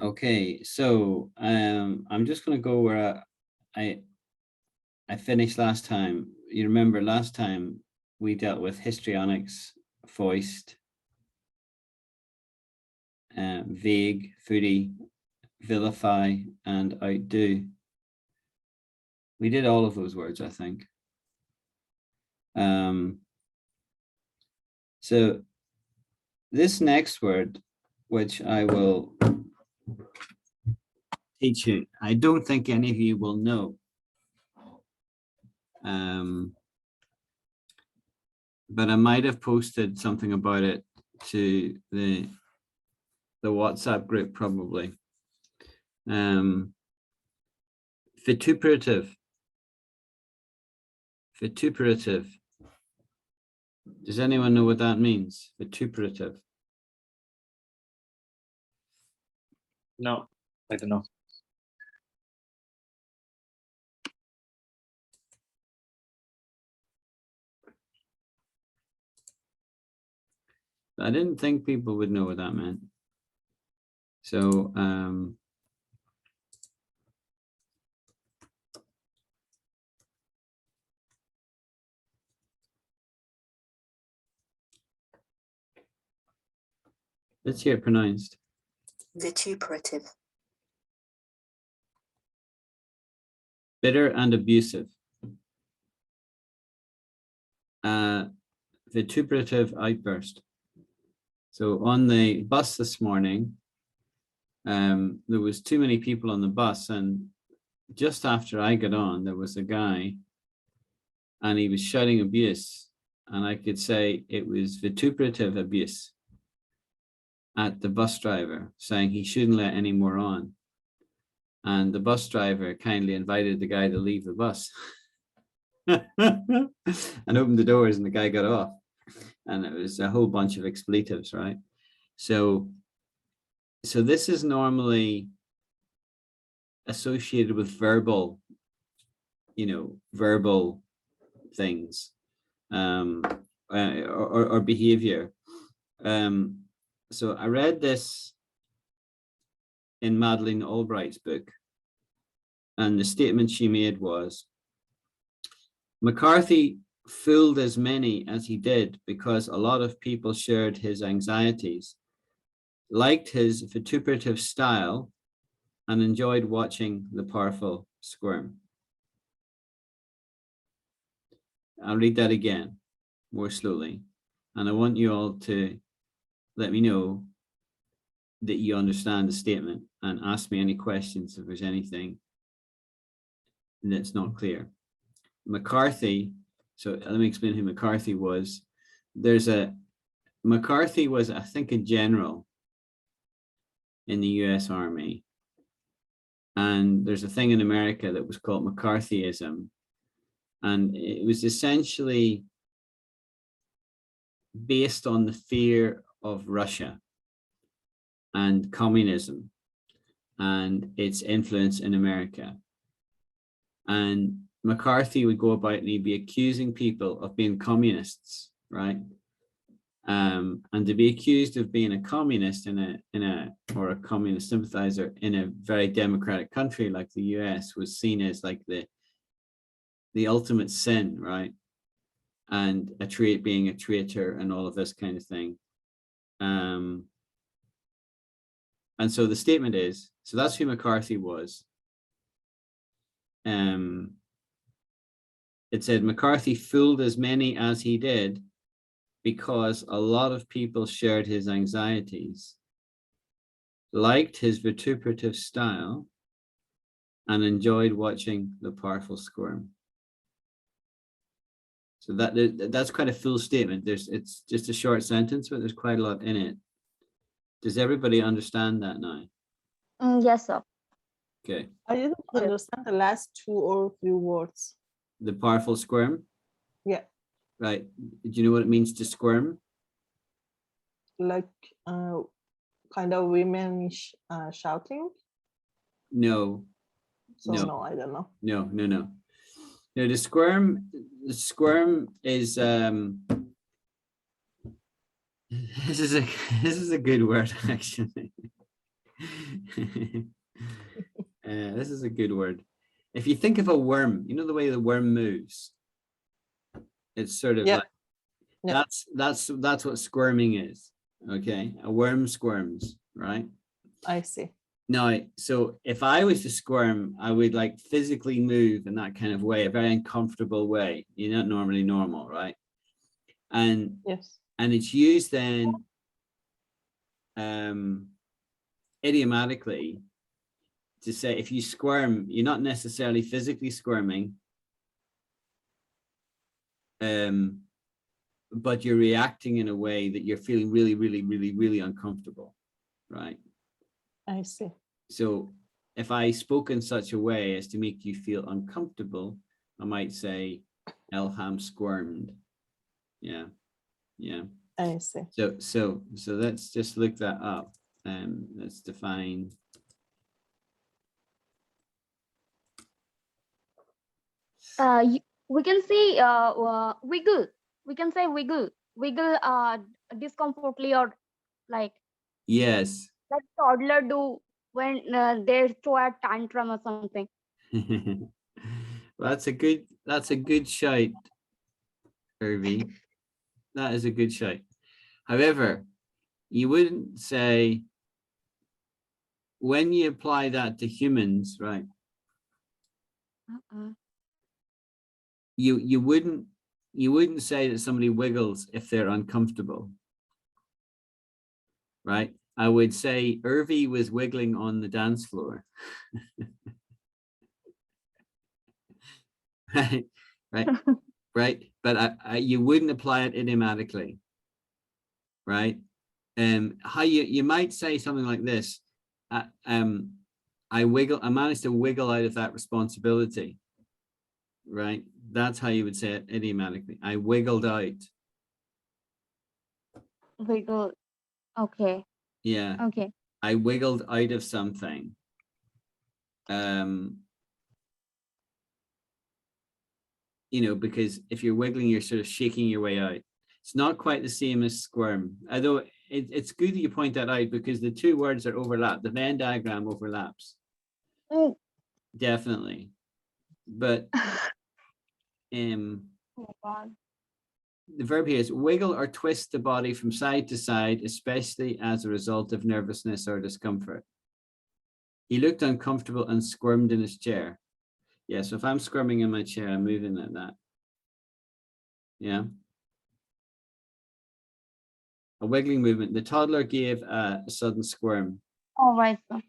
Okay, so I'm just going to go where I finished last time. You remember last time we dealt with histrionics, foist, vague, foodie, vilify, and outdo. We did all of those words, I think. So this next word, which I will teach you, I don't think any of you will know. But I might have posted something about it to the WhatsApp group probably. Vituperative. Vituperative. Does anyone know what that means? Vituperative. No, I don't know. I didn't think people would know what that meant. So let's hear it pronounced. Vituperative. Bitter and abusive. Vituperative outburst. So on the bus this morning, there was too many people on the bus, and just after I got on, there was a guy, and he was shouting abuse, and I could say it was vituperative abuse at the bus driver, saying he shouldn't let any more on. And the bus driver kindly invited the guy to leave the bus and opened the doors, and the guy got off. And it was a whole bunch of expletives, right? So this is normally associated with verbal, verbal things, or behavior. So I read this in Madeleine Albright's book, and the statement she made was, McCarthy fooled as many as he did because a lot of people shared his anxieties, liked his vituperative style, and enjoyed watching the powerful squirm. I'll read that again more slowly, and I want you all to let me know that you understand the statement and ask me any questions if there's anything that's not clear. McCarthy, so let me explain who McCarthy was. McCarthy was, I think, a general in the US Army. And there's a thing in America that was called McCarthyism. And it was essentially based on the fear of Russia and communism and its influence in America. And McCarthy would go about and he'd be accusing people of being communists, right? And to be accused of being a communist or a communist sympathizer in a very democratic country like the US was seen as like the ultimate sin, right? And being a traitor and all of this kind of thing. And so the statement is, so that's who McCarthy was. It said McCarthy fooled as many as he did because a lot of people shared his anxieties, liked his vituperative style, and enjoyed watching the powerful squirm. So that's quite a full statement. It's just a short sentence, but there's quite a lot in it. Does everybody understand that now? Yes, sir. Okay. I didn't understand the last 2 or 3 words. The powerful squirm? Yeah. Right. Do you know what it means to squirm? Like kind of women shouting? No. So no, I don't know. No. No, the squirm is this is a good word, actually. This is a good word. If you think of a worm, you know the way the worm moves. It's sort of Yeah. like Yeah. that's what squirming is. Okay, a worm squirms, right? I see. Now, so if I was to squirm, I would like physically move in that kind of way, a very uncomfortable way. You're not normally normal, right? And Yes. it's used then idiomatically to say if you squirm, you're not necessarily physically squirming, but you're reacting in a way that you're feeling really, really, really, really uncomfortable, right? I see. So if I spoke in such a way as to make you feel uncomfortable, I might say Elham squirmed. Yeah, yeah. I see. So let's just look that up. Let's define. We can say wiggle. We can say wiggle. Wiggle discomfortly, or like Yes. toddler do when they throw a tantrum or something. Well, that's a good shout, Irvi. That is a good shout. However, you wouldn't say when you apply that to humans, right? You wouldn't say that somebody wiggles if they're uncomfortable, right? I would say Irvi was wiggling on the dance floor. Right, right, right. But you wouldn't apply it idiomatically, right? How you might say something like this. I managed to wiggle out of that responsibility, right? That's how you would say it idiomatically. I wiggled out. Wiggle. Okay. Yeah. Okay. I wiggled out of something. You know, because if you're wiggling, you're sort of shaking your way out. It's not quite the same as squirm, although it's good that you point that out because the two words are overlapped. The Venn diagram overlaps. Oh. Definitely. But Oh God. the verb here is wiggle or twist the body from side to side, especially as a result of nervousness or discomfort. He looked uncomfortable and squirmed in his chair. Yeah, so if I'm squirming in my chair, I'm moving like that. Yeah. A wiggling movement. The toddler gave a sudden squirm. All right. So.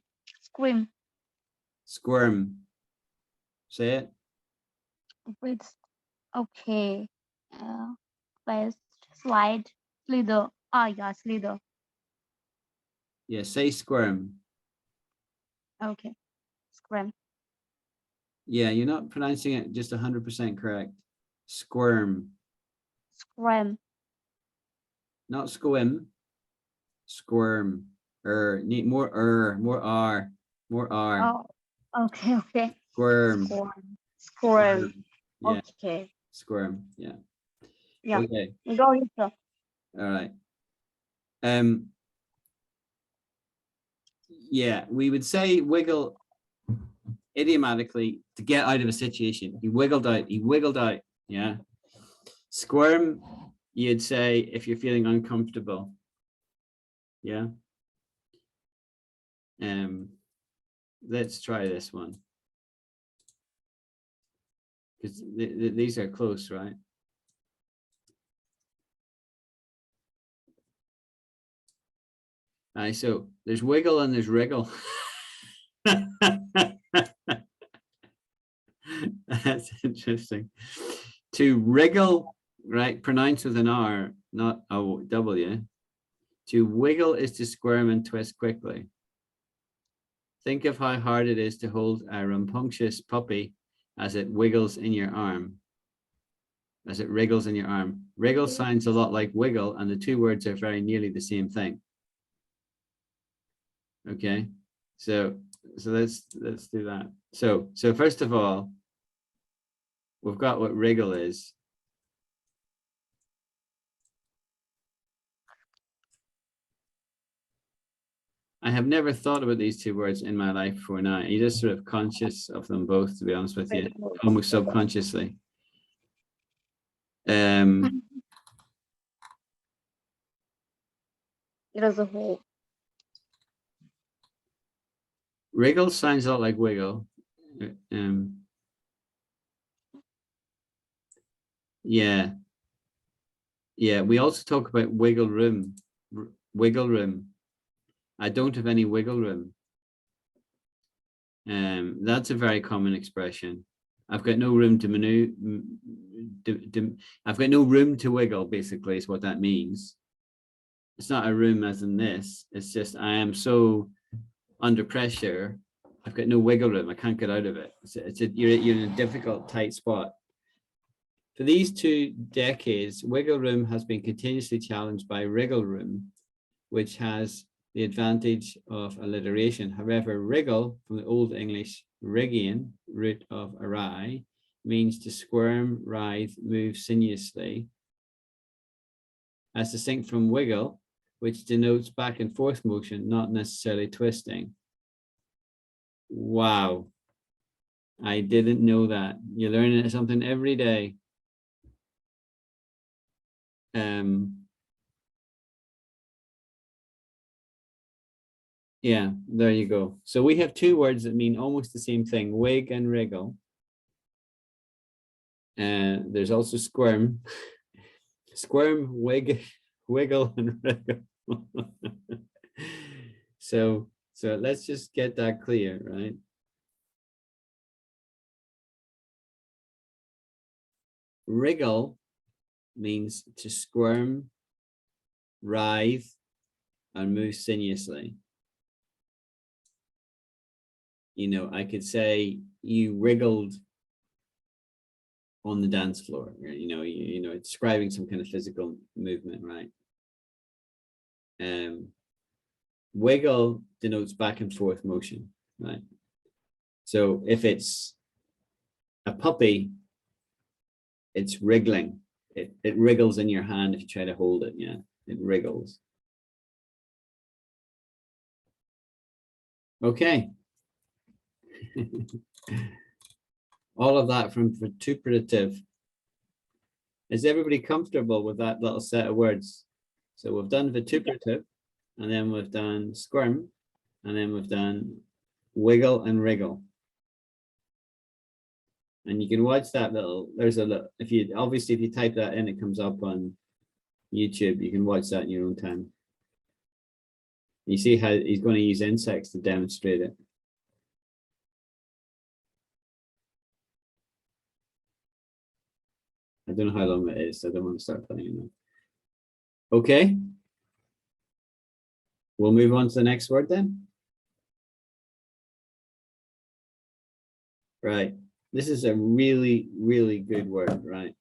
Scream. Squirm. Say it. Wait. Okay. First slide. Slither. Ah, yeah, slither. Yeah, say squirm. Okay. Scream. Yeah, you're not pronouncing it just 100% correct. Squirm. Scream. Not squim. Squirm. Need more more R. More R. Oh, okay, okay. Squirm. Squirm. Yeah. Okay. Squirm. Yeah. Yeah. Okay. Go ahead, sir. All right. Yeah, we would say wiggle idiomatically to get out of a situation. He wiggled out. He wiggled out. Yeah. Squirm, you'd say if you're feeling uncomfortable. Yeah. Let's try this one. Because these are close, right? So there's wiggle and there's wriggle. That's interesting. To wriggle, right, pronounced with an R, not a W. To wiggle is to squirm and twist quickly. Think of how hard it is to hold a rambunctious puppy as it wiggles in your arm. As it wriggles in your arm. Wriggle sounds a lot like wiggle, and the two words are very nearly the same thing. Okay, so let's do that. So first of all, we've got what wriggle is. I have never thought about these two words in my life before now. You're just sort of conscious of them both, to be honest with you, almost subconsciously. It was a whole. Wriggle sounds a lot like wiggle. Yeah. Yeah, we also talk about wiggle room. Wiggle room. I don't have any wiggle room. That's a very common expression. I've got no room to maneuver. I've got no room to wiggle, basically, is what that means. It's not a room as in this. It's just I am so under pressure. I've got no wiggle room. I can't get out of it. You're in a difficult, tight spot. For these 2 decades, wiggle room has been continuously challenged by wriggle room, which has the advantage of alliteration. However, wriggle, from the Old English wriggian, root of awry, means to squirm, writhe, move sinuously, as distinct from wiggle, which denotes back and forth motion, not necessarily twisting. Wow. I didn't know that. You're learning something every day. Yeah, there you go. So we have 2 words that mean almost the same thing, wig and wriggle. There's also squirm. Squirm, wig, wiggle, and wriggle. So let's just get that clear, right? Wriggle means to squirm, writhe, and move sinuously. You know, I could say you wriggled on the dance floor. You know, describing some kind of physical movement, right? Wiggle denotes back and forth motion, right? So if it's a puppy, it's wriggling. It wriggles in your hand if you try to hold it. Yeah, it wriggles. Okay. All of that from vituperative. Is everybody comfortable with that little set of words? So we've done vituperative, and then we've done squirm, and then we've done wiggle and wriggle. And you can watch that little, there's a little, if you type that in, it comes up on YouTube. You can watch that in your own time. You see how he's going to use insects to demonstrate it. I don't know how long it is, so I don't want to start playing it now. Okay. We'll move on to the next word then. Right. This is a really, really good word, right?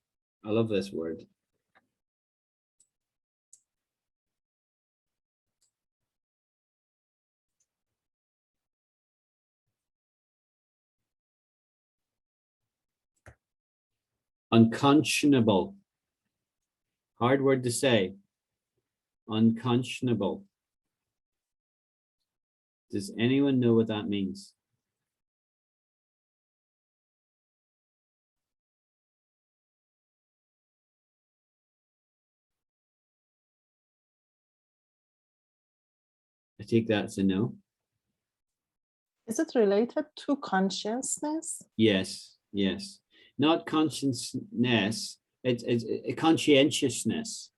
I love this word. Unconscionable. Hard word to say. Unconscionable. Does anyone know what that means? I take that as a no. Is it related to consciousness? Yes, yes. Not consciousness, it's a conscientiousness.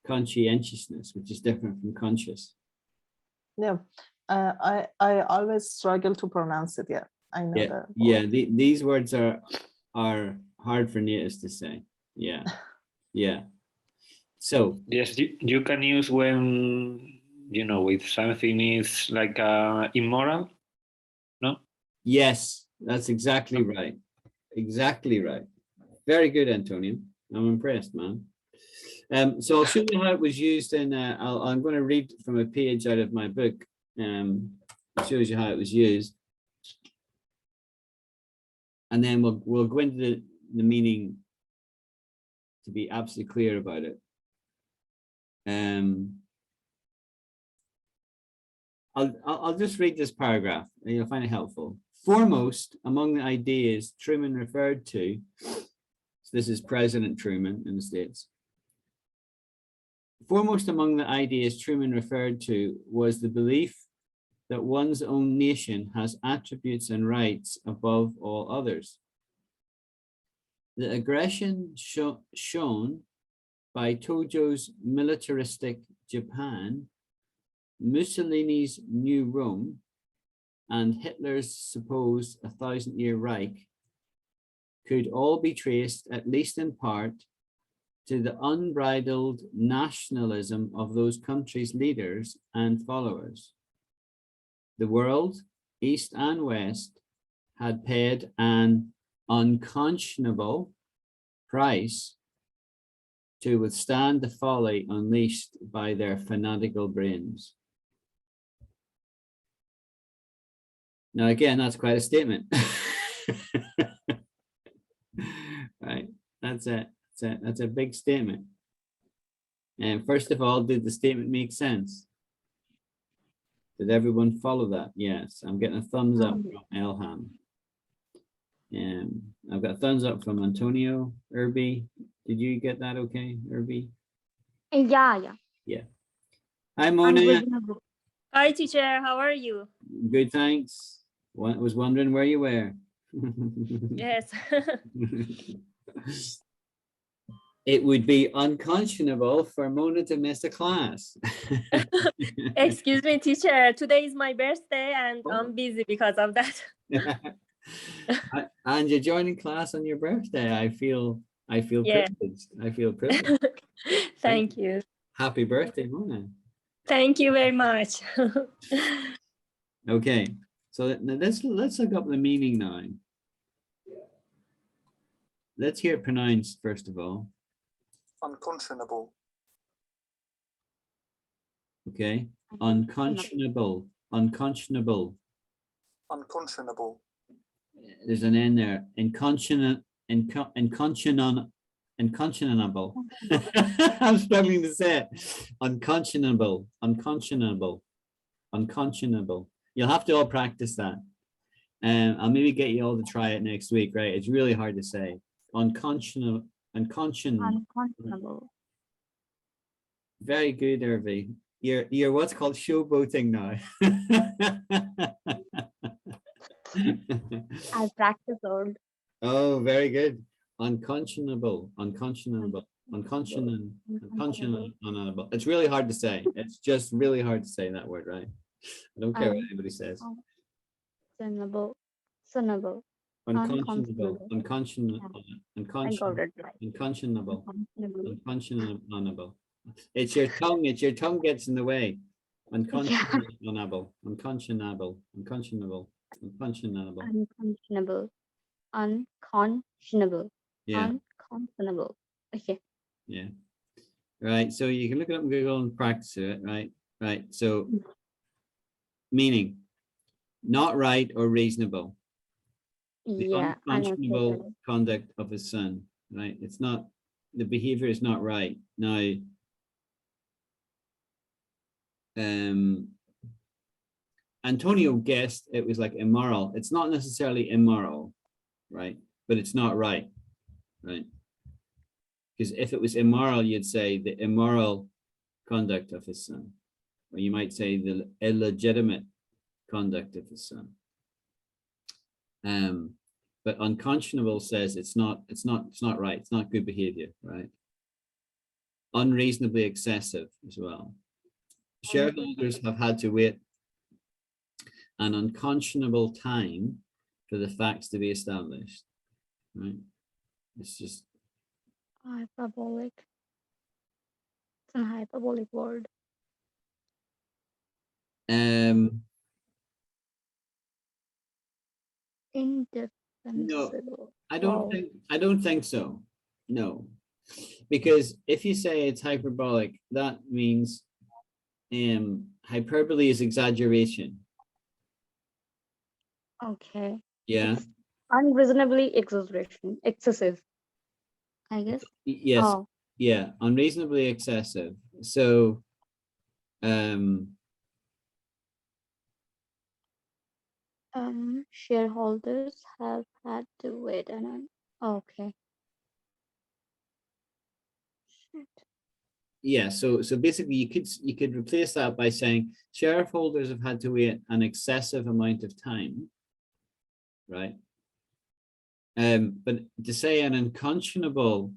Conscientiousness, which is different from conscious. Yeah, I always struggle to pronounce it. Yeah, I know that. Yeah. These words are hard for natives to say. Yeah, yeah. So yes, you can use when, you know, with something is like immoral. No. yes, that's exactly right. Exactly right. Very good, Antonio. I'm impressed, man. So I'll show you how it was used in. I'm going to read from a page out of my book. It shows you how it was used, and then we'll go into the meaning to be absolutely clear about it. I'll just read this paragraph and you'll find it helpful. Foremost among the ideas Truman referred to, so this is President Truman in the States. Foremost among the ideas Truman referred to was the belief that one's own nation has attributes and rights above all others. The aggression shown by Tojo's militaristic Japan, Mussolini's New Rome, and Hitler's supposed 1,000-year Reich could all be traced, at least in part, to the unbridled nationalism of those countries' leaders and followers. The world, East and West, had paid an unconscionable price to withstand the folly unleashed by their fanatical brains. Now, again, that's quite a statement. Right, that's a big statement. And first of all, did the statement make sense? Did everyone follow that? Yes, I'm getting a thumbs up from Elham. And I've got a thumbs up from Antonio, Irby. Did you get that okay, Irby? Yeah. Yeah. Hi, Mona. Unreasonable. Hi, teacher. How are you? Good, thanks. Was wondering where you were. Yes. It would be unconscionable for Mona to miss a class. Excuse me, teacher. Today is my birthday and Oh. I'm busy because of that. And you're joining class on your birthday. I feel Yeah. privileged. I feel privileged. Thank you. Happy birthday, Mona. Thank you very much. Okay, so let's look up the meaning now. Let's hear it pronounced first of all. Unconscionable. Okay, unconscionable, unconscionable. Unconscionable. There's an N there. Unconscionable. I'm struggling to say it. Unconscionable, unconscionable, unconscionable. You'll have to all practice that. I'll maybe get you all to try it next week, right? It's really hard to say. Unconscionable, Unconscionable. Very good, Irvi. You're what's called showboating now. I practice all. Oh, very good. Unconscionable, unconscionable, unconscionable. It's really hard to say. It's just really hard to say that word, right? I don't care what anybody says. Unconscionable. Unconscionable, unconscionable, I got unconscionable, it right. unconscionable, Unconscionable. unconscionable. It's your tongue gets in the way. Unconscionable, unconscionable, unconscionable, unconscionable. Unconscionable. Unconscionable. Yeah, Unconscionable. Okay. yeah. Right, so you can look it up on Google and practice it, right? Right, so meaning, not right or reasonable. The Yeah. unconscionable conduct of his son, right? It's not, the behavior is not right. Now, Antonio guessed it was like immoral. It's not necessarily immoral, right? But it's not right, right? Because if it was immoral, you'd say the immoral conduct of his son, or you might say the illegitimate conduct of his son. But unconscionable says it's not right. It's not good behavior, right? Unreasonably excessive as well. Shareholders have had to wait an unconscionable time for the facts to be established, right? It's just Hyperbolic. It's a hyperbolic word. Indefensible. I don't think so. No, because if you say it's hyperbolic, that means hyperbole is exaggeration. Okay. Yeah. Unreasonably excessive. I guess. Yes. Oh. Yeah. Unreasonably excessive. So, Shareholders have had to wait okay. Shit. Yeah, so basically you could replace that by saying shareholders have had to wait an excessive amount of time, right? But to say an unconscionable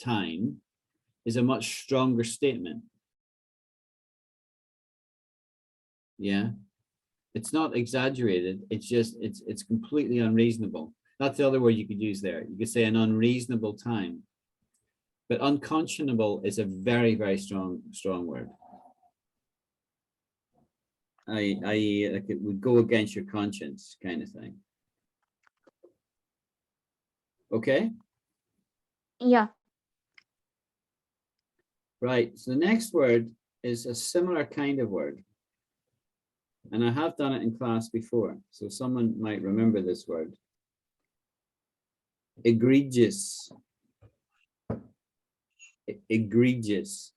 time is a much stronger statement. Yeah, it's not exaggerated. It's just it's completely unreasonable. That's the other word you could use there. You could say an unreasonable time. But unconscionable is a very, very strong word. Like it would go against your conscience kind of thing. Okay. Yeah. Right. So the next word is a similar kind of word. And I have done it in class before, so someone might remember this word. Egregious. Egregious.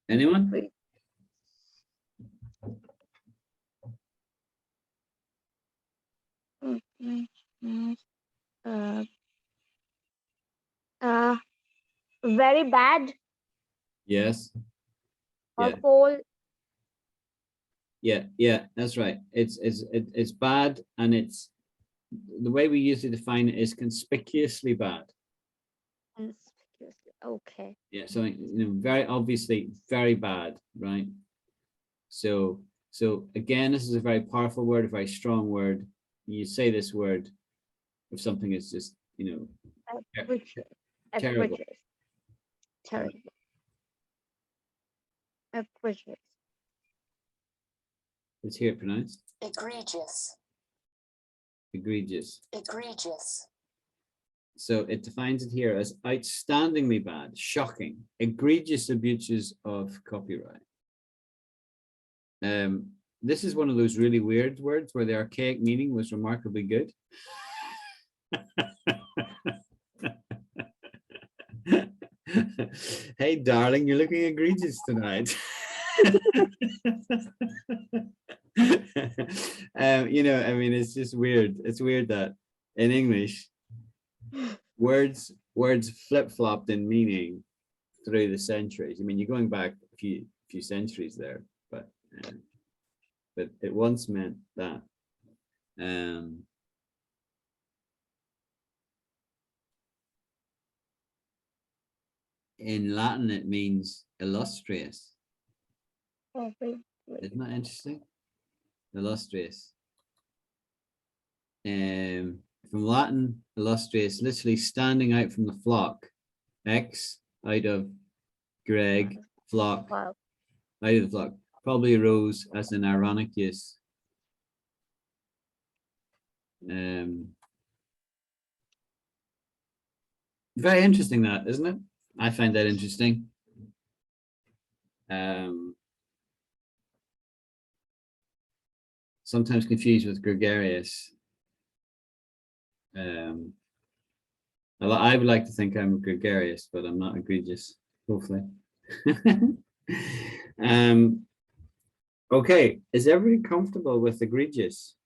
Anyone? Very bad Yes. or Yeah. cold. Yeah, that's right. It's bad, and it's the way we usually define it is conspicuously bad. Conspicuously. Okay. Yeah, something very obviously very bad, right? So again, this is a very powerful word, a very strong word. You say this word if something is just Egregious. terrible. Egregious. Terrible. Egregious. Let's hear it pronounced. egregious, Egregious. egregious, So it defines it here as outstandingly bad, shocking, egregious abuses of copyright. This is one of those really weird words where the archaic meaning was remarkably good. Hey, darling, you're looking egregious tonight. I mean, it's just weird. It's weird that in English, words flip-flopped in meaning through the centuries. I mean, you're going back a few centuries there, but it once meant that. In Latin, it means illustrious. Isn't that interesting? Illustrious. From Latin, illustrious, literally standing out from the flock. X out of Greg, flock, Wow. out of the flock. Probably arose as an ironic use. Very interesting, that, isn't it? I find that interesting. Sometimes confused with gregarious. I would like to think I'm gregarious, but I'm not egregious, hopefully. Okay, is everybody comfortable with egregious?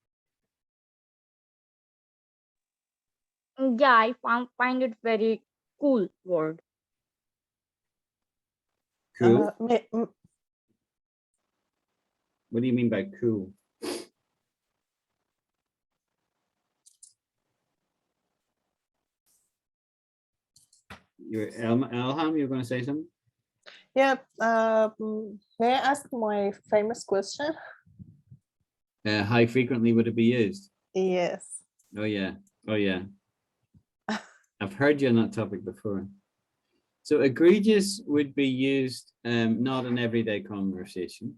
Yeah, I find it very cool word. Cool. What do you mean by cool? You're Elham, you're going to say something? Yeah. May I ask my famous question? How frequently would it be used? Yes. Oh yeah. I've heard you on that topic before. So egregious would be used not in everyday conversation.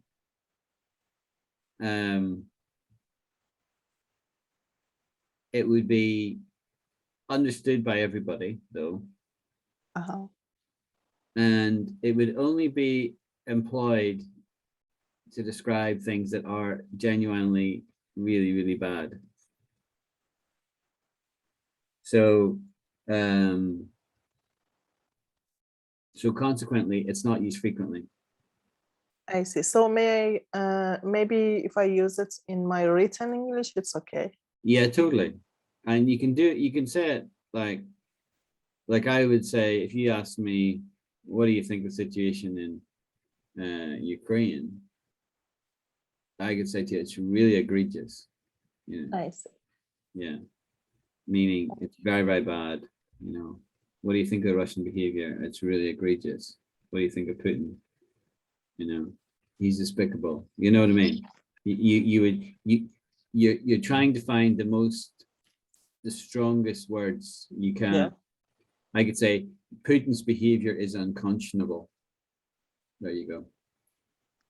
It would be understood by everybody, though. And it would only be employed to describe things that are genuinely really, really bad. So consequently, it's not used frequently. I see. So may I, maybe if I use it in my written English, it's okay. Yeah, totally. And you can do it, you can say it like I would say, if you ask me, what do you think the situation in Ukraine? I could say to you, it's really egregious. I see. Yeah. Meaning it's very, very bad. What do you think of Russian behavior? It's really egregious. What do you think of Putin? He's despicable. You know what I mean? You're trying to find the strongest words you can. Yeah. I could say Putin's behavior is unconscionable. There you go.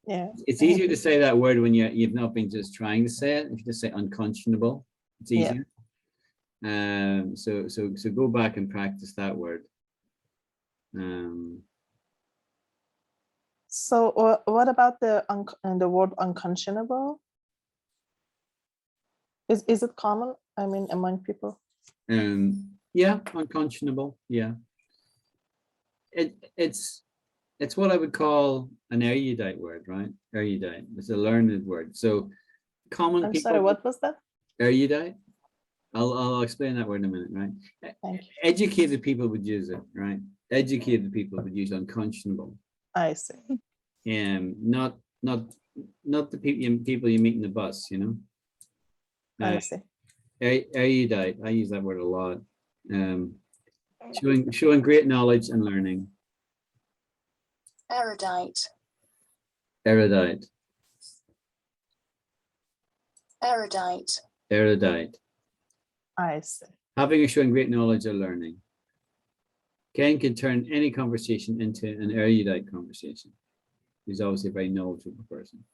Yeah. It's easier to say that word when you've not been just trying to say it. If you just say unconscionable, it's easier. So go back and practice that word. So what about the word unconscionable? Is it common? I mean, among people? Yeah, unconscionable. Yeah. It's what I would call an erudite word, right? Erudite. It's a learned word. So common I'm people. sorry, what was that? Erudite. I'll explain that word in a minute, right? Thank you. Educated people would use it, right? Educated people would use unconscionable. I see. Not the people you meet in the bus, I see. Erudite. I use that word a lot. Showing great knowledge and learning. Erudite. Erudite. Erudite. Erudite. I see. Having or showing great knowledge or learning. Ken can turn any conversation into an erudite conversation. He's obviously a very knowledgeable person.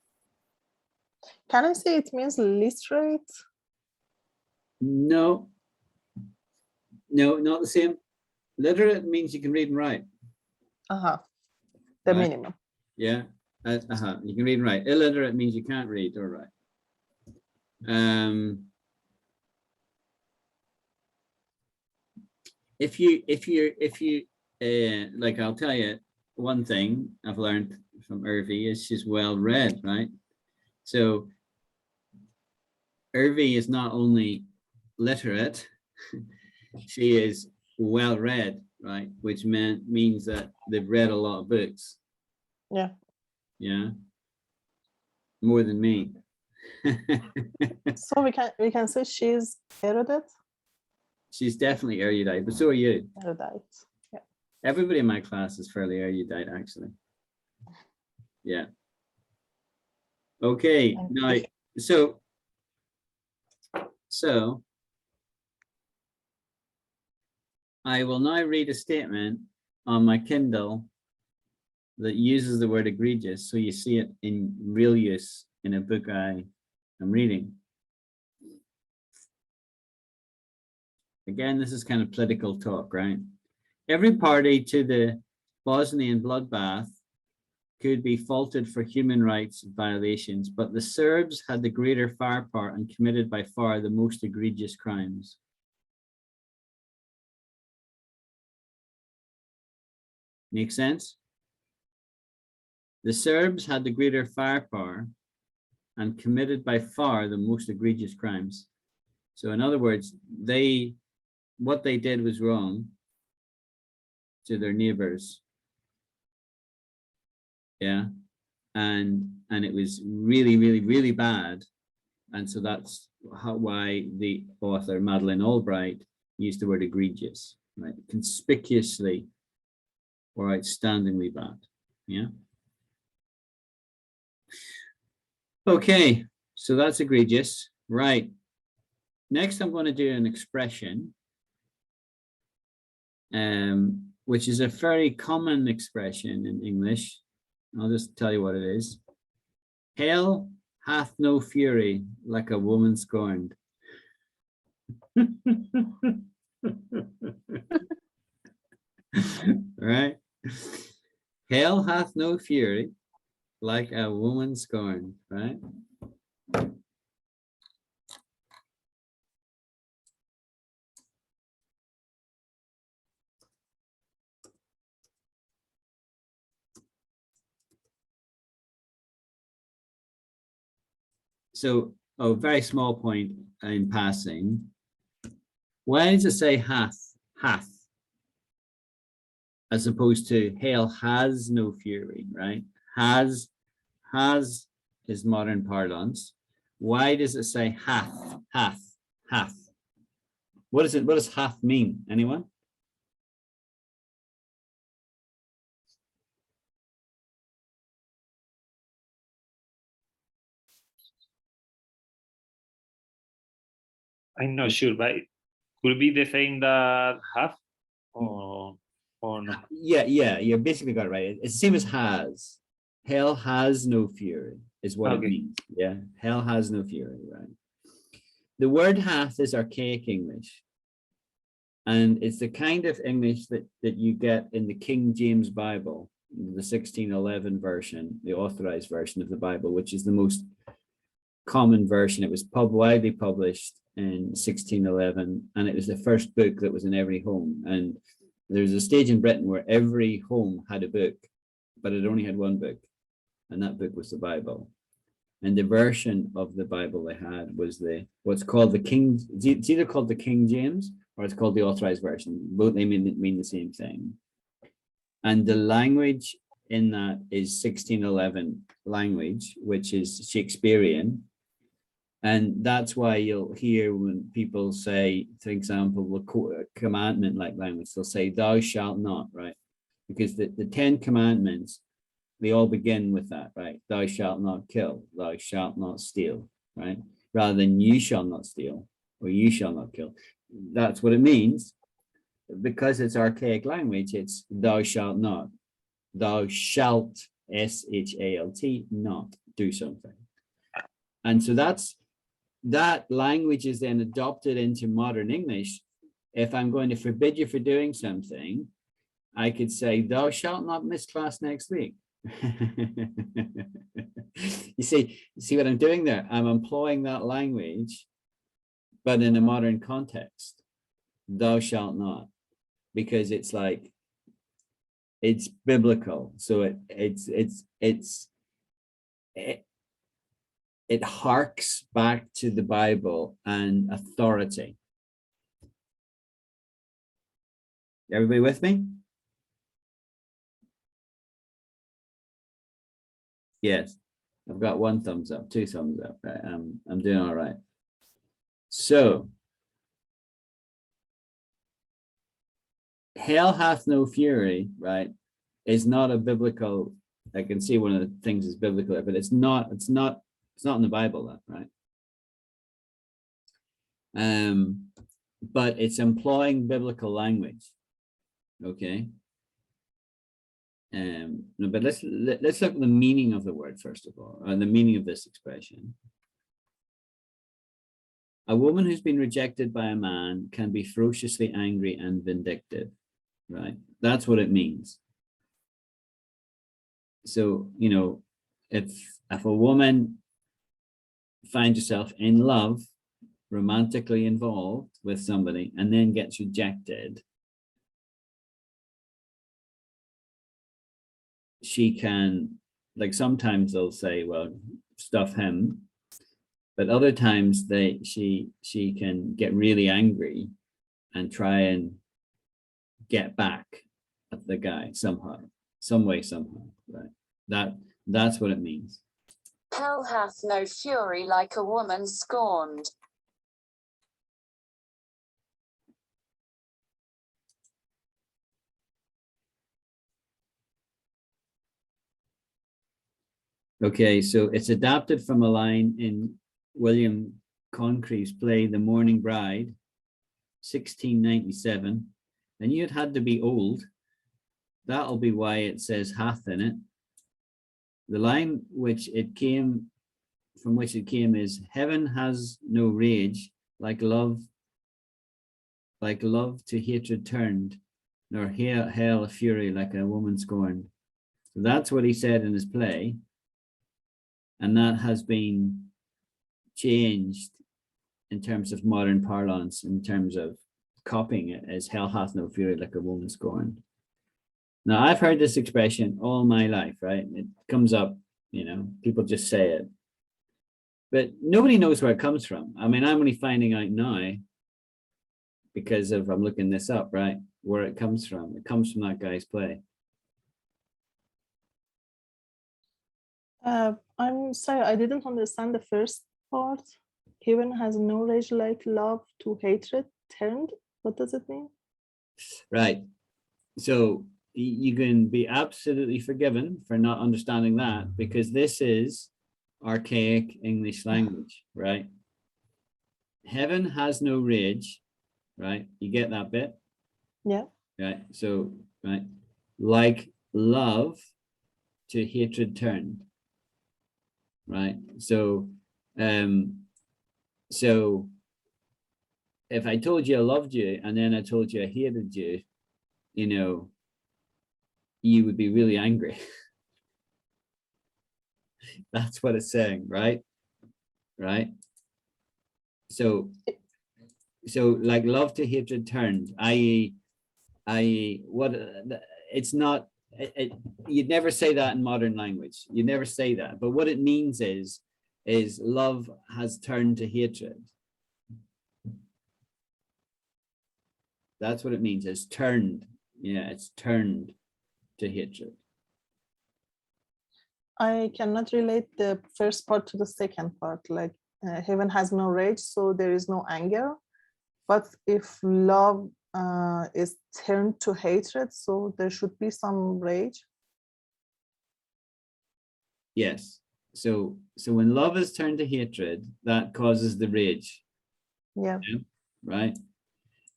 Can I say it means literate? No, not the same. Literate means you can read and write. The Right. minimum. Yeah. You can read and write. Illiterate means you can't read or write. If you like, I'll tell you one thing I've learned from Irvi is she's well read, right? So Irvi is not only literate, she is well read, right? Which means that they've read a lot of books. Yeah. Yeah. More than me. So we can say she's erudite. She's definitely erudite, but so are you. Erudite. Yeah. Everybody in my class is fairly erudite, actually. Yeah. Okay. Thank Now, you. so I will now read a statement on my Kindle that uses the word egregious, so you see it in real use in a book I am reading. Again, this is kind of political talk, right? Every party to the Bosnian bloodbath could be faulted for human rights violations, but the Serbs had the greater firepower and committed by far the most egregious crimes. Make sense? The Serbs had the greater firepower and committed by far the most egregious crimes. So in other words, what they did was wrong to their neighbors. Yeah. And it was really, really, really bad. And so that's why the author, Madeleine Albright, used the word egregious, right? Conspicuously or outstandingly bad. Yeah. Okay, so that's egregious. Right. Next, I'm going to do an expression, which is a very common expression in English. I'll just tell you what it is. Hell hath no fury like a woman scorned. Right? Hell hath no fury like a woman scorned, right? So, oh, very small point in passing. Why does it say hath, hath, as opposed to hell has no fury, right? Has is modern parlance. Why does it say hath, hath, hath? What is it? What does hath mean? Anyone? I'm not sure, but it could be the same that have or no. Yeah, you basically got it right. It's the same as has. Hell has no fury is what it Okay. means. Yeah, hell has no fury, right? The word hath is archaic English. And it's the kind of English that you get in the King James Bible, the 1611 version, the authorized version of the Bible, which is the most common version. It was widely published in 1611, and it was the first book that was in every home. And there's a stage in Britain where every home had a book, but it only had one book, and that book was the Bible. And the version of the Bible they had was what's called the King. It's either called the King James or it's called the authorized version. Both they mean the same thing. And the language in that is 1611 language, which is Shakespearean. And that's why you'll hear when people say, for example, the commandment like language, they'll say, thou shalt not, right? Because the 10 commandments, they all begin with that, right? Thou shalt not kill, thou shalt not steal, right? Rather than you shall not steal or you shall not kill. That's what it means. Because it's archaic language, it's thou shalt not. Thou shalt, S-H-A-L-T, not do something. And so that language is then adopted into modern English. If I'm going to forbid you for doing something, I could say, thou shalt not miss class next week. You see what I'm doing there? I'm employing that language, but in a modern context. Thou shalt not, because it's like, it's biblical. So it harks back to the Bible and authority. Everybody with me? Yes, I've got one thumbs up, two thumbs up. Right? I'm doing all right. So, hell hath no fury, right? Is not a biblical. I can see one of the things is biblical, but it's not in the Bible, that right? But it's employing biblical language. Okay. No, but let's look at the meaning of the word first of all, and the meaning of this expression. A woman who's been rejected by a man can be ferociously angry and vindictive, right? That's what it means. So, you know, if a woman finds herself in love, romantically involved with somebody, and then gets rejected, she can, like, sometimes they'll say, well, stuff him, but other times she can get really angry and try and get back at the guy somehow, some way, somehow, right? That's what it means. Hell hath no fury like a woman scorned. Okay, so it's adapted from a line in William Concree's play The Morning Bride, 1697, and you'd had to be old. That'll be why it says hath in it. The line from which it came is, heaven has no rage like love to hatred turned, nor hell a fury like a woman scorned. So that's what he said in his play. And that has been changed in terms of modern parlance, in terms of copying it as hell hath no fury like a woman scorned. Now, I've heard this expression all my life, right? It comes up, you know, people just say it. but nobody knows where it comes from. I mean, I'm only finding out now because of I'm looking this up, right? Where it comes from. It comes from that guy's play. I'm sorry, I didn't understand the first part. Heaven has no rage like love to hatred turned. What does it mean? Right. So you can be absolutely forgiven for not understanding that because this is archaic English language, right? Heaven has no rage, right? You get that bit? Yeah. Right. So, right. Like love to hatred turned. Right. So, so if I told you I loved you and then I told you I hated you, you know, you would be really angry. That's what it's saying, right? Right. So like love to hatred turned, i.e., what it's not. You'd never say that in modern language. You never say that. But what it means is love has turned to hatred. That's what it means. It's turned. Yeah, it's turned to hatred. I cannot relate the first part to the second part. Like heaven has no rage, so there is no anger. But if love is turned to hatred, so there should be some rage. Yes. So when love is turned to hatred, that causes the rage. Yeah. Right.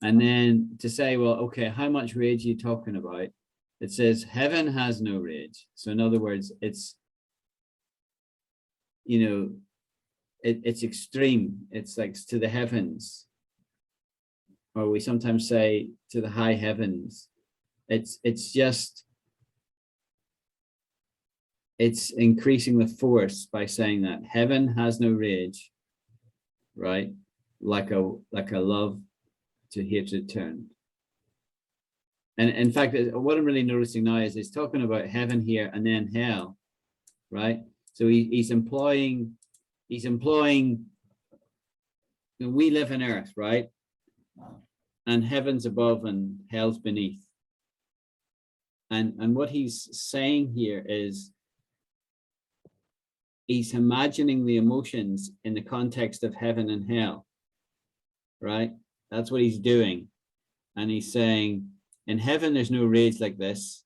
And then to say, well, okay, how much rage are you talking about? It says heaven has no rage. So in other words, it's, you know, it's extreme. It's like to the heavens. Or we sometimes say to the high heavens. It's just, it's increasing the force by saying that heaven has no rage, right? Like a love to hatred turned. And in fact, what I'm really noticing now is he's talking about heaven here and then hell, right? So he's employing, we live in earth, right? And heaven's above and hell's beneath. And what he's saying here is he's imagining the emotions in the context of heaven and hell, right? That's what he's doing. And he's saying, in heaven, there's no rage like this.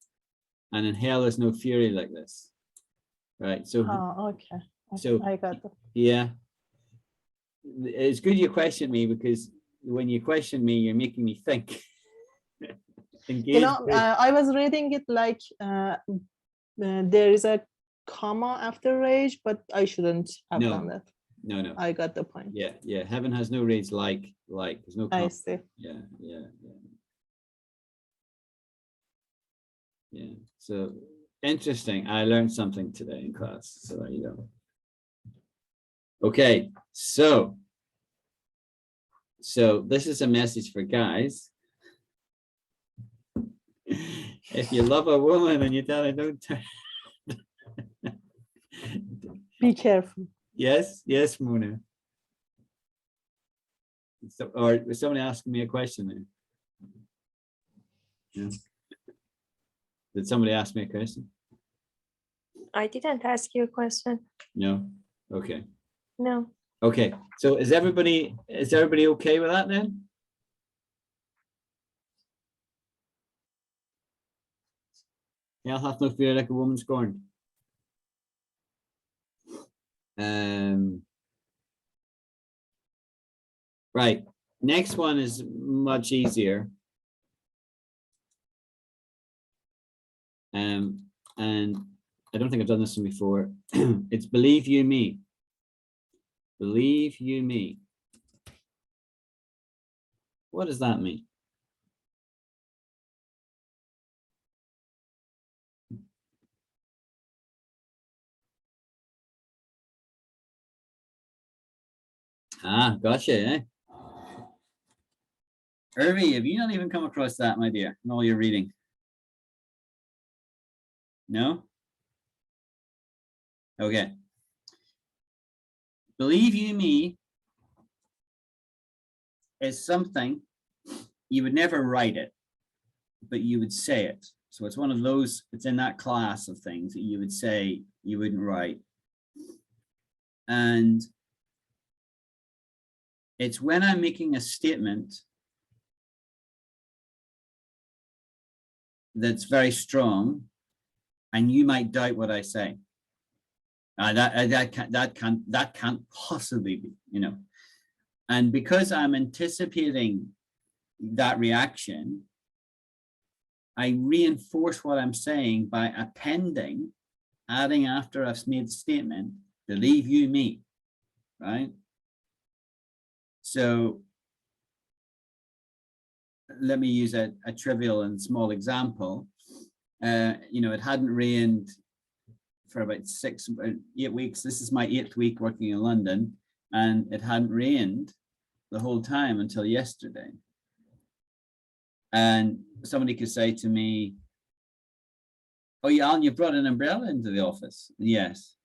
And in hell, there's no fury like this, right? So, Okay. So I got that. yeah. It's good you question me because when you question me, you're making me think. You know, I was reading it like there is a comma after rage, but I shouldn't have done that. No. I got the point. Yeah. Heaven has no rage like. There's no comma. I see. Yeah. So interesting. I learned something today in class. So there you go. Okay, so this is a message for guys. If you love a woman and you tell her don't turn. Be careful. Yes, Mona. So, or was somebody asking me a question there? Yeah. Did somebody ask me a question? I didn't ask you a question. No. Okay. No. Okay. So is everybody okay with that then? Hell hath no fear like a woman scorned. Right. Next one is much easier. And I don't think I've done this one before. It's believe you me. Believe you me. What does that mean? Ah, gotcha, eh? Irvi, have you not even come across that, my dear, in all your reading? No? Okay. believe you me is something you would never write it, but you would say it. So it's one of those, it's in that class of things that you would say, you wouldn't write. And it's when I'm making a statement that's very strong, and you might doubt what I say. That can't possibly be, you know. And because I'm anticipating that reaction, I reinforce what I'm saying by appending, adding after I've made the statement, believe you me, right? So let me use a trivial and small example. You know, it hadn't rained for about 8 weeks. This is my 8th week working in London, and it hadn't rained the whole time until yesterday. And somebody could say to me, oh yeah, Alan, you brought an umbrella into the office. Yes,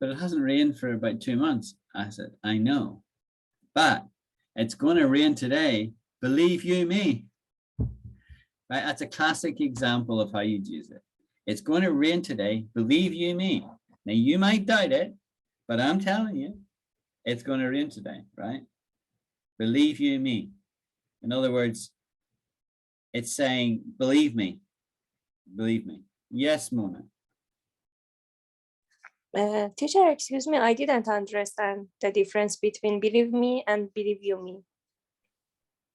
but it hasn't rained for about 2 months. I said, I know, but it's going to rain today. Believe you me. Right? That's a classic example of how you'd use it. It's going to rain today. Believe you me. Now you might doubt it, but I'm telling you, it's going to rain today, right? Believe you me. In other words, it's saying, believe me. Believe me. Yes, Mona. Teacher, excuse me, I didn't understand the difference between believe me and believe you me.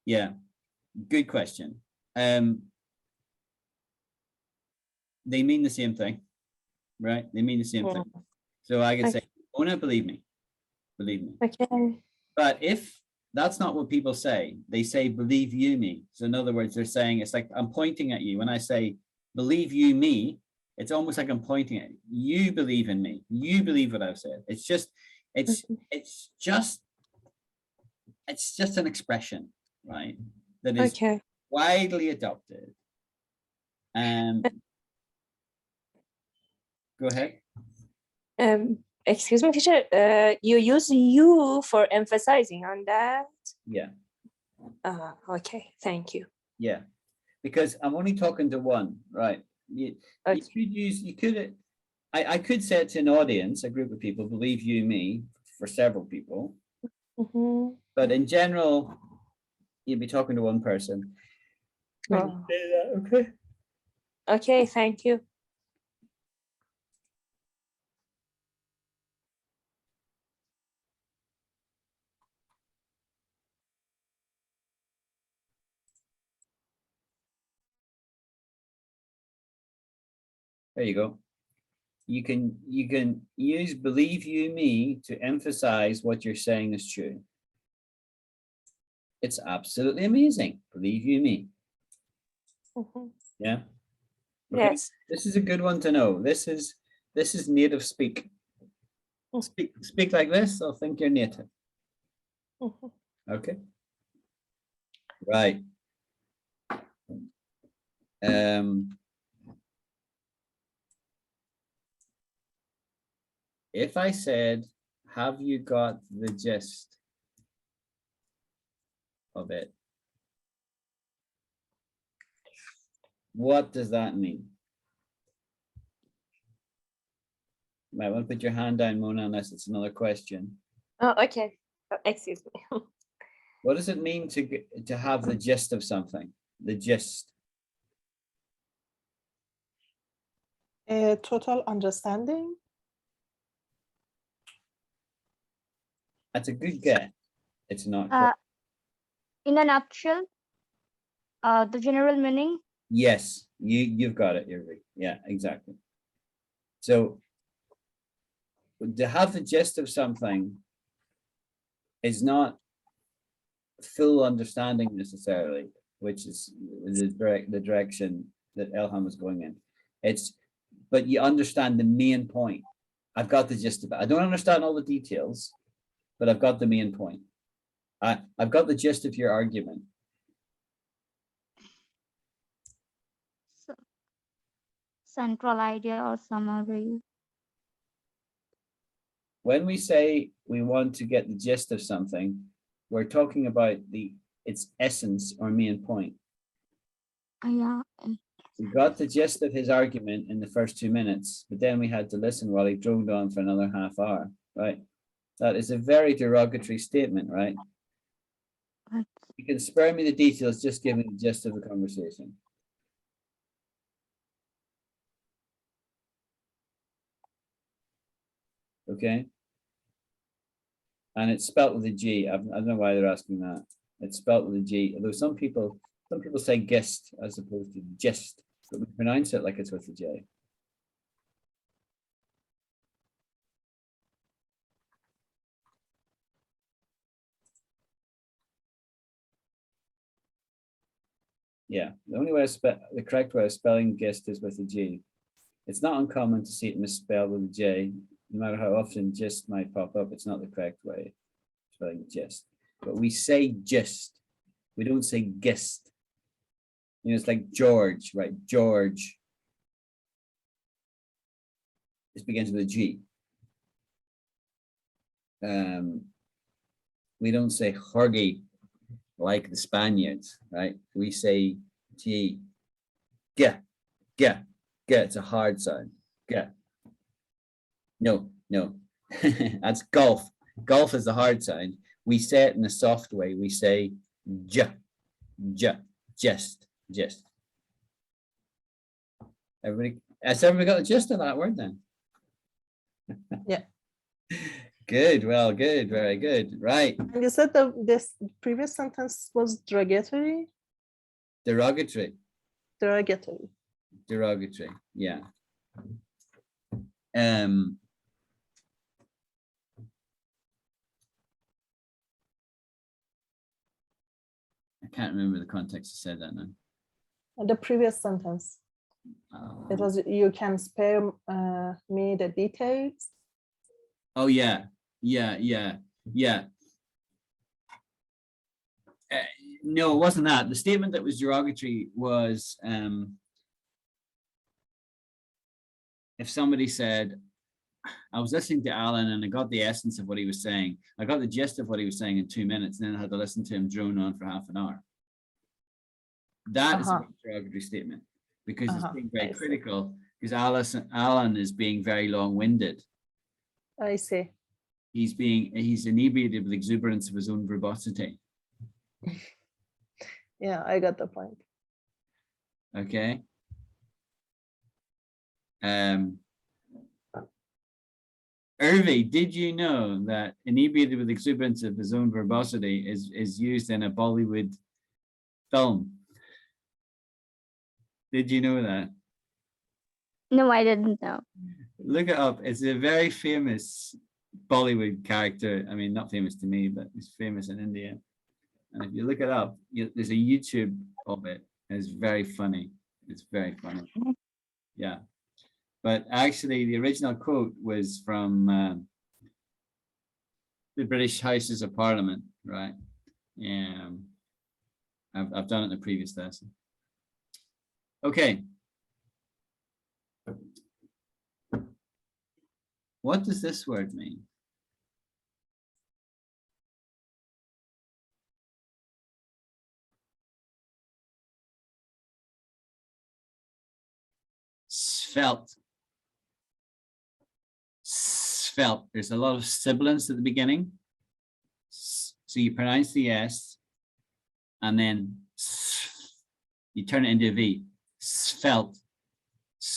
Yeah, good question. They mean the same thing, right? They mean the same thing. So I could say, Mona, believe me. Believe me. Okay. But if that's not what people say, they say, believe you me. So in other words, they're saying, it's like, I'm pointing at you. When I say, believe you me, it's almost like I'm pointing at you. You believe in me. You believe what I've said. It's just an expression, right? That is widely adopted. Go ahead. Excuse me, teacher, you use you for emphasizing on that? Yeah. Okay, thank you. Yeah, because I'm only talking to one, right? You could I could say it to an audience, a group of people, believe you me, for several people. But in general, you'd be talking to one person. Okay. Okay, thank you. There you go. You can use believe you me to emphasize what you're saying is true. It's absolutely amazing. Believe you me. Yeah. Okay. Yes. This is a good one to know. This is native speak. Speak like this, I'll think you're native. Okay. Right. If I said, have you got the gist of it? What does that mean? You might want to put your hand down, Mona, unless it's another question. Oh, okay. Excuse me. What does it mean to have the gist of something? The gist. A total understanding. That's a good guess. It's not correct. In a nutshell, the general meaning. Yes, you've got it, Irvi. Yeah, exactly. So to have the gist of something is not full understanding necessarily, which is the direction that Elham was going in. But you understand the main point. I've got the gist of it. I don't understand all the details, but I've got the main point. I've got the gist of your argument. So, central idea or summary. when we say we want to get the gist of something, we're talking about its essence or main point. Yeah. We got the gist of his argument in the first 2 minutes, but then we had to listen while he droned on for another half hour, right? That is a very derogatory statement, right? Right. You can spare me the details, just give me the gist of the conversation. Okay. And it's spelt with a G. I don't know why they're asking that. It's spelt with a G. Although some people say gist as opposed to gist, but we pronounce it like it's with a J. Yeah, the only way the correct way of spelling gist is with a G. It's not uncommon to see it misspelled with a J. No matter how often gist might pop up, it's not the correct way of spelling gist. But we say gist. We don't say gist. You know, it's like George, right? George. This begins with a G. We don't say Jorge like the Spaniards, right? We say G. G. It's a hard sound. G. No. That's golf. Golf is the hard sound. We say it in a soft way. We say J. Just. Has everybody got the gist of that word then? Yeah. Good, well, good, very good. Right. And you said this previous sentence was derogatory? Derogatory. Derogatory. Yeah. I can't remember the context I said that now. The previous sentence. It was, you can spare me the details. Oh yeah. No, it wasn't that. The statement that was derogatory was if somebody said, I was listening to Alan and I got the essence of what he was saying. I got the gist of what he was saying in 2 minutes, and then I had to listen to him drone on for half an hour. That is a derogatory statement because it's being very critical, because Alan is being very long-winded. I see. He's inebriated with exuberance of his own verbosity. Yeah, I got the point. Okay. Irvi, did you know that inebriated with exuberance of his own verbosity is used in a Bollywood film? Did you know that? No, I didn't know. Look it up. It's a very famous Bollywood character. I mean, not famous to me, but he's famous in India. And if you look it up, there's a YouTube of it. It's very funny. It's very funny. Yeah. But actually, the original quote was from the British Houses of Parliament, right? Yeah. I've done it in a previous lesson. Okay. What does this word mean? Svelte. Svelte. There's a lot of sibilants at the beginning. So you pronounce the S and then you turn it into a V. Svelte.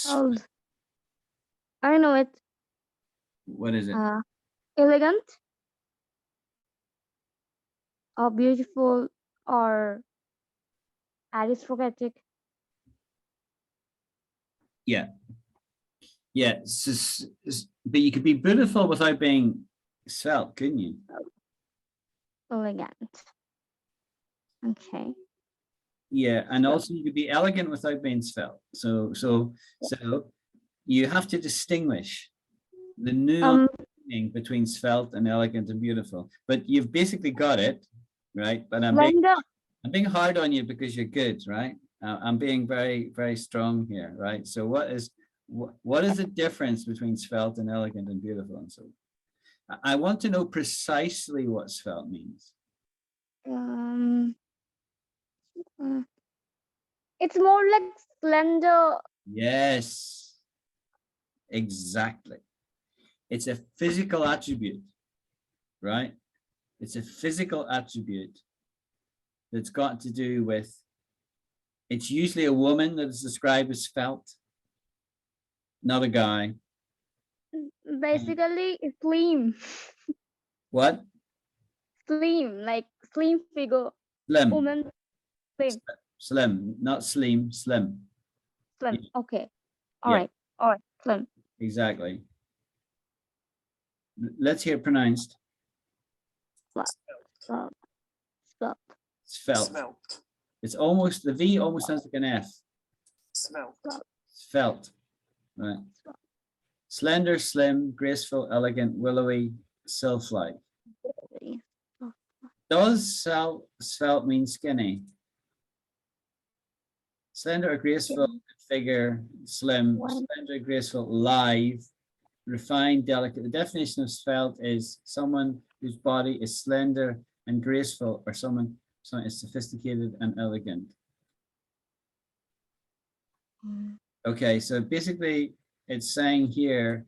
Oh, I know it. What is it? Elegant or beautiful or aristocratic. Yeah. Yeah. But you could be beautiful without being svelte, couldn't you? Elegant. Okay. Yeah, and also you could be elegant without being svelte. So you have to distinguish the nuance between svelte and elegant and beautiful. But you've basically got it, right? But I'm being hard on you because you're good, right? I'm being very, very strong here, right? So what is the difference between svelte and elegant and beautiful and so? I want to know precisely what svelte means. It's more like slender. Yes, exactly. It's a physical attribute, right? It's a physical attribute that's got to do with, it's usually a woman that is described as svelte, not a guy. Basically, slim, What? slim, like slim figure. Slim. Woman, slim, Slim, not slim, slim. slim. Yeah. Okay. All Yeah. right. All right. Slim. Exactly. Let's hear it pronounced. Svelte. Svelte. Svelte. It's almost, the V almost sounds like an F. Svelte. Svelte. Right. Slender, slim, graceful, elegant, willowy, sylph-like. Does svelte mean skinny? Slender or graceful figure, slim, slender, graceful, live, refined, delicate. The definition of svelte is someone whose body is slender and graceful, or someone is sophisticated and elegant. Okay, so basically it's saying here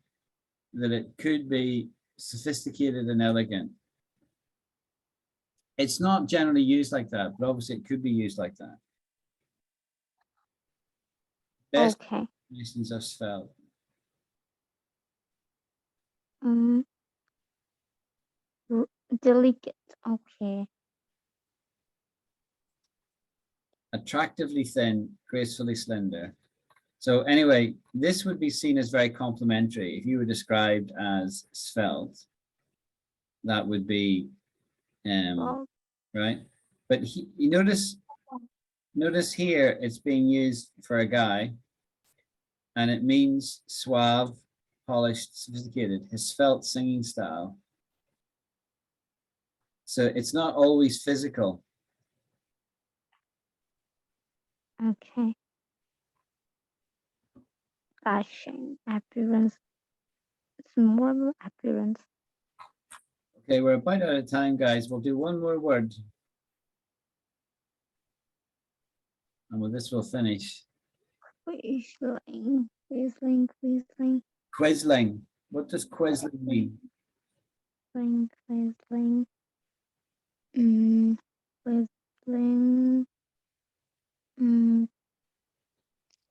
that it could be sophisticated and elegant. It's not generally used like that, but obviously it could be used like that. Best Okay. definitions of svelte. Delicate. Okay. Attractively thin, gracefully slender. So anyway, this would be seen as very complimentary. If you were described as svelte, that would be right. But you notice here it's being used for a guy, and it means suave, polished, sophisticated. His svelte singing style. So it's not always physical. Okay. Fashion, appearance. It's more of appearance. Okay, we're about out of time, guys. We'll do one more word. And with this, we'll finish. Quisling. Quisling. Quisling. Quisling. What does quisling mean? Quisling. Quisling.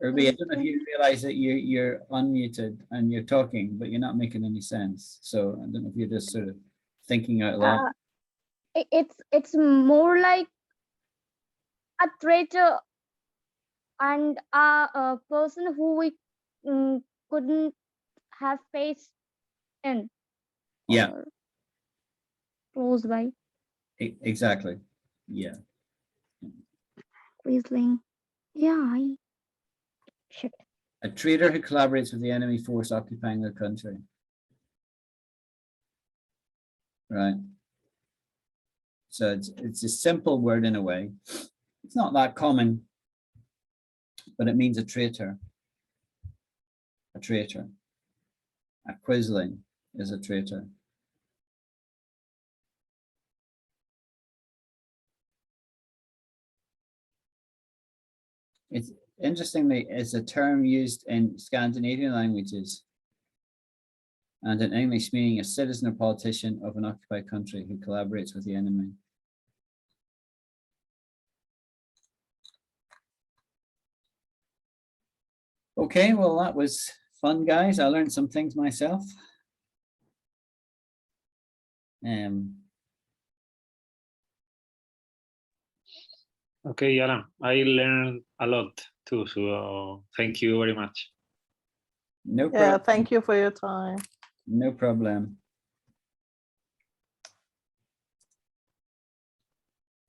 Irby, I don't know if you realize that you're unmuted and you're talking, but you're not making any sense. So I don't know if you're just sort of thinking out loud. It's more like a traitor and a person who we couldn't have faced in. Yeah. Or close by. Exactly. Yeah. Quisling. Yeah. Shit. A traitor who collaborates with the enemy force occupying their country. Right. So it's a simple word in a way. It's not that common, but it means a traitor. A traitor. A quisling is a traitor. It's interestingly, it's a term used in Scandinavian languages and in English meaning a citizen or politician of an occupied country who collaborates with the enemy. Okay, well, that was fun, guys. I learned some things myself. Okay, Alan, I learned a lot too, so thank you very much. No problem. Yeah, thank you for your time. No problem.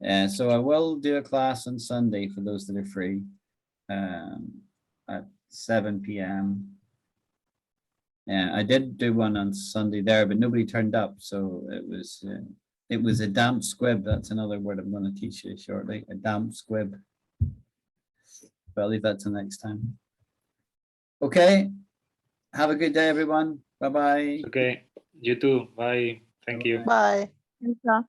So I will do a class on Sunday for those that are free at 7 p.m. I did do one on Sunday there, but nobody turned up, so it was a damp squib. That's another word I'm going to teach you shortly. A damp squib. But I'll leave that till next time. Okay. Have a good day, everyone. Bye-bye. Okay, You too. Bye. Thank you. Bye. Thanks,